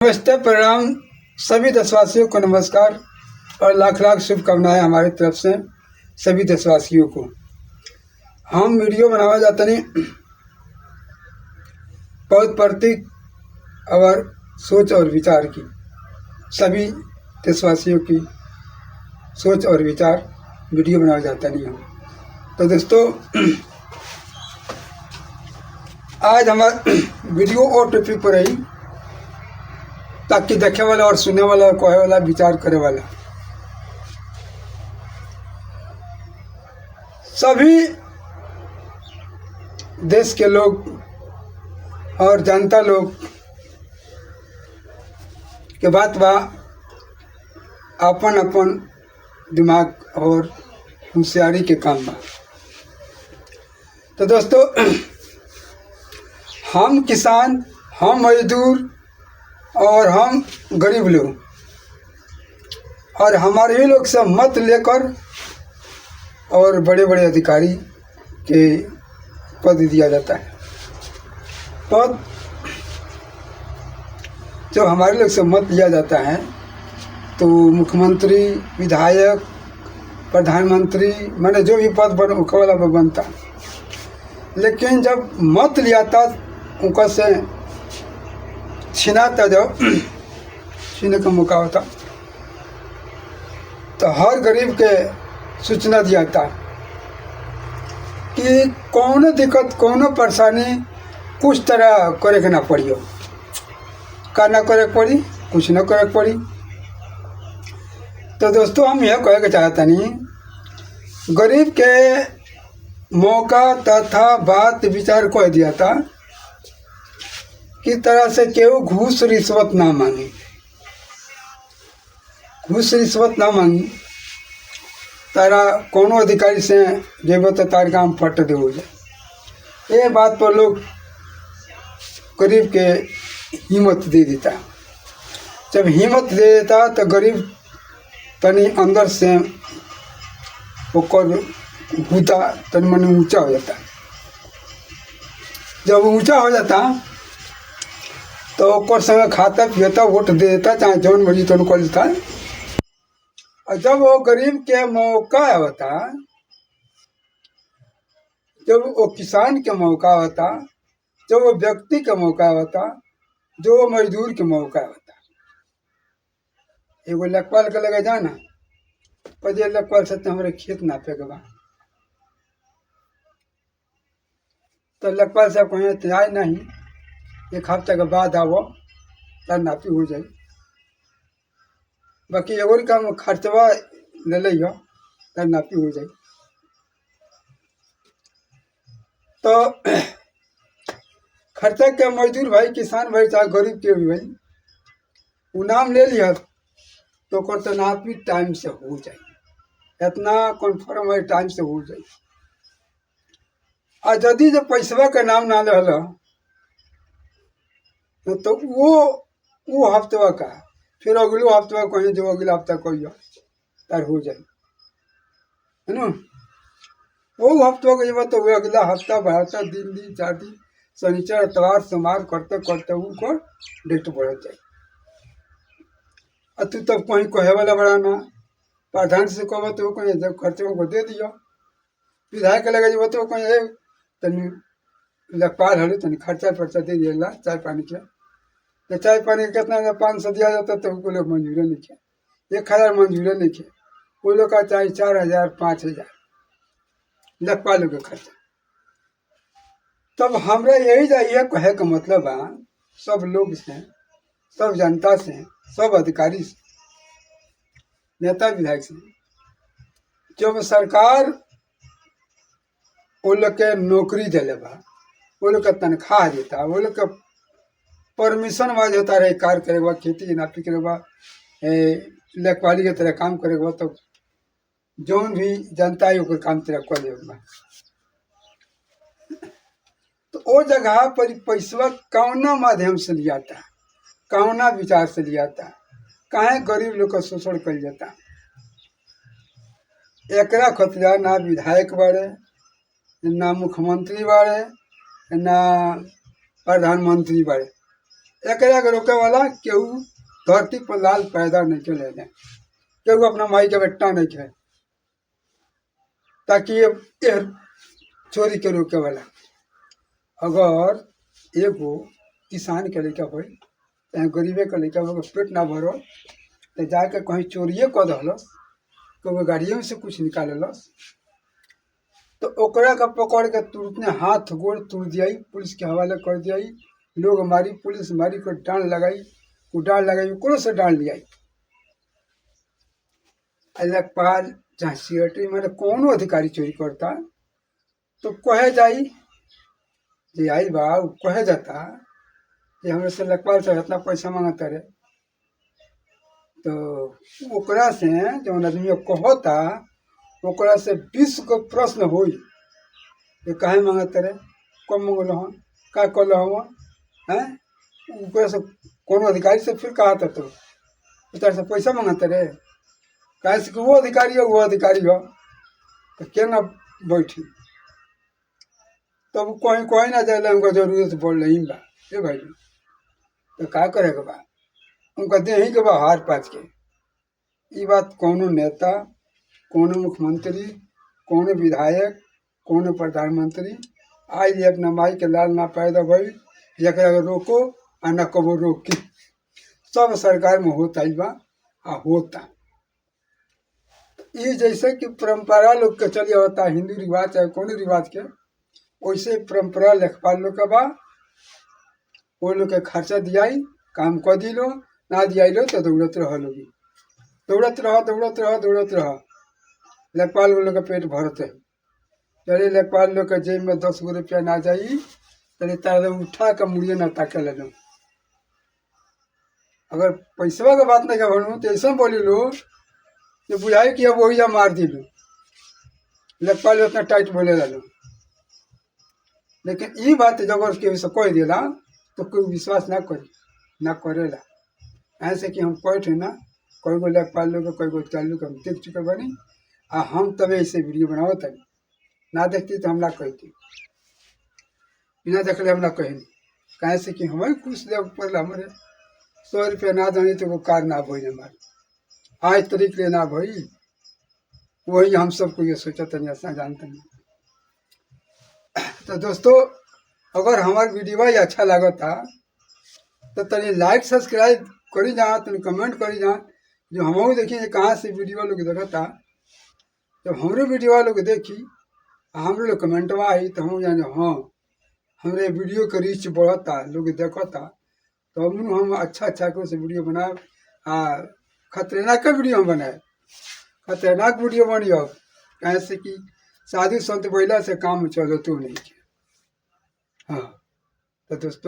नमस्ते, प्रणाम। सभी देशवासियों को नमस्कार और लाख लाख शुभकामनाएं हमारी तरफ से सभी देशवासियों को। हम वीडियो बनावा जाते नहीं बहुत प्रतीक और सोच और विचार की, सभी देशवासियों की सोच और विचार वीडियो बनावा जाता नहीं हम। तो दोस्तों, आज हमारा वीडियो और टॉपिक पर रही ताकि देखे वाला और सुनने वाला, कहे वाला, विचार करे वाला सभी देश के लोग और जनता लोग के बात बा अपन अपन दिमाग और होशियारी के काम बा। तो दोस्तों, हम किसान, हम मजदूर और हम गरीब लोग और हमारे ही लोग से मत लेकर और बड़े बड़े अधिकारी के पद दिया जाता है। पद जो हमारे लोग से मत लिया जाता है तो मुख्यमंत्री, विधायक, प्रधानमंत्री, मैंने जो भी पद वाला बनता, लेकिन जब मत लिया था उनका से छीनाता, जब छीने का मौका होता तो हर गरीब के सूचना दिया था कि कौनो दिक्कत, कौनो परेशानी कुछ तरह करे के ना पड़ियो, का ना करे पड़ी, कुछ ना करे पड़ी। तो दोस्तों, हम यह कहे के चाहता नहीं, गरीब के मौका तथा बात विचार कह दिया था कि तरह से केहू घूस रिश्वत ना मांगी, घूस रिश्वत ना मांगी। तारा कोनो अधिकारी से जेब तो तार काम फट दे हो जाए, ये बात पर लोग गरीब के हिम्मत दे देता। जब हिम्मत दे देता तो गरीब तनी अंदर से ओकर भूता तन मन ऊंचा हो जाता। जब ऊंचा हो जाता तो ओकर संगे खाता पियता, वोट दे देता, चाहे जौन मर्जी तौन कर देता। और जब वो गरीब के मौका होता, जब वो किसान के मौका होता, जब वो व्यक्ति के मौका होता, जो वो मजदूर के मौका होता, एगो लकवाल के लगे जाना पजे लकवाल से हमारे खेत नापे के बा, तो लकवाल साहब कहें आए नहीं, एक हफ्ते के बाद आवो तर नापी हो जाए। बाकी एगो काम खर्चवा ले लियो तर नापी हो जाए। तो खर्चा के मजदूर भाई, किसान भाई, चाहे गरीब के भी भाई, वो नाम ले लिया तो कर तो नापी टाइम से हो जाए, इतना कन्फर्म है टाइम से हो जाए। और यदि जो पैसवा के नाम ना ले तो वो हफ्तवा का फिर अगलो हफ्तवा कहीं, जो अगला हफ्ता कहियो तार हो जाए, है ना। वो हफ्तवा के जब तो वो अगला हफ्ता बढ़ाता, दिन दिन, 4 दिन, शनिचर, इतवार, सोमवार करते करते वो को डेट बढ़ जाए। और तू तब कहीं कहे वाला बढ़ाना, प्रधान से कहो तो कहीं जब खर्चे को दे दियो, विधायक लगे जब तो कहीं तनी लखपाल हले तनी खर्चा पर्चा दे दिया चाय पानी के। तो चाय पानी कितना 500 दिया जाता तो वो लोग मंजूर नहीं किया, 1000 मंजूर नहीं किया, वो लोग का चाहे 4000, 5000 लखपाल के खर्चा। तब हमरा यही जाइए कहे का मतलब है, सब लोग से, सब जनता से, सब अधिकारी से, नेता विधायक से, जब सरकार वो लोग के नौकरी दिले बा, वो लोग का तनख्वाह देता, वो लोग का परमिशन वाज होता रहे, कार्य करेगा, खेती की नापी करेगा, लेखपाली के तरह काम करेगा, तो जौन भी जनता है वो काम तरह कर देगा। तो वो जगह पर पैसा कौना माध्यम से लिया था, कौना विचार से लिया था, काहे गरीब लोग का शोषण कर जाता। एकरा खतरा ना विधायक बाड़े, ना मुख्यमंत्री बाड़े, ना प्रधानमंत्री बाड़े, एकरा के रोके वाला केहू धरती पर लाल पैदा नहीं के ले जाए, केहू अपना माई के बेटा नहीं खे, ताकि ये चोरी के रोके वाला। अगर एगो किसान के लड़का हो चाहे गरीबे के लड़का हो पेट ना भरो तो जाके कहीं चोरिए कर दहलस, कभी गाड़ियों में से कुछ निकालस, तो ओकरा का पकड़ के तुरंत हाथ गोड़ तोड़ दियाई, पुलिस के हवाले कर दियाई, लोग मारी, पुलिस मारी, को डांड लगाई, वो डांड लगाई, ओकरो से डांड लियाई। लेखपाल चाहे सिक्योरिटी मैंने कोनो अधिकारी चोरी करता तो कहे जाई जे आई बा, कहे जाता कि हमरे से लेखपाल साहब इतना पैसा मांगता रहे, तो ओकरा से जौन आदमी कहता ओकरा से 20 गो प्रश्न होई कि काहे मांगत रहे, कब मंगल हन, का कल हन हैं, ओकरा से कोनो अधिकारी से फिर कहा था तो उतर से पैसा मांगत रहे, काहे से वो अधिकारी हो, वो अधिकारी हो, तो क्या ना बैठी, तब कहीं कहीं ना जाए उनका जरूरत बोल रही बा ए भाई, तो का करे के बा, उनका दे ही के बा हार पाच के। ये बात कोनो नेता, कोनो मुख्यमंत्री, कोनो विधायक, कोनो प्रधानमंत्री आज ये अपना माई के लाल ना पैदा भई एकरा रोको आ न कबो रोकी, सब सरकार में होता ही बा आ होता। ये जैसे कि परंपरा लोग के चली होता हिंदू रिवाज चाहे कोनो रिवाज के, वैसे परंपरा लेखपाल लोग का बा, वो लोग के खर्चा दियाई, काम कर दी लो, ना दियाई लो तो दौड़त रह लोगी, दौड़त रह दौड़त रह दौड़त रह, लेखपाल लोग का पेट भरते। चले लेखपाल लोग के जेब में 10 गो रुपया ना जाई, चले तारे उठा के मुड़िए ना ताके लगे। अगर पैसवा के बात नहीं कहूँ तो ऐसा बोली लो तो बुझाई कि अब वही मार दी लो, लेखपाल उतना टाइट बोले लो। लेकिन ये बात जब के से कह दिला तो कोई विश्वास ना करी ना करेला, ऐसे कि हम कहे ना कई गो लेखपाल लोग कई गो चालू हम देख चुके बनी, आ हम तब ऐसे वीडियो बनाओ तभी ना देखती तो हम ना कहती, बिना देखले हम ना कहें, कहे से कि हमें खुश ले पड़े हमारे 100 रुपया ना जानी तो वो कार ना भई हमारे आज तरीक ले ना भई, वही हम सबको ये सोचा तनी ऐसा जानते नहीं। तो दोस्तों अगर हमारा वीडियो ही अच्छा लगा था तो तनी लाइक सब्सक्राइब करी जा, तनी कमेंट करी जा, जो हम देखिए कहाँ से वीडियो लोग देखा था, जब हमारे वीडियो लोग देखी हमारे लोग कमेंट में आई तो हम जाने हाँ हमारे वीडियो का रीच बढ़ता, लोग देखता, तो हम अच्छा अच्छा से वीडियो बनाए, खतरनाक वीडियो हम बनाए, खतरनाक वीडियो बनियो, कैसे कि साधु संत बैला से काम चलो तो नहीं। हाँ तो दोस्तों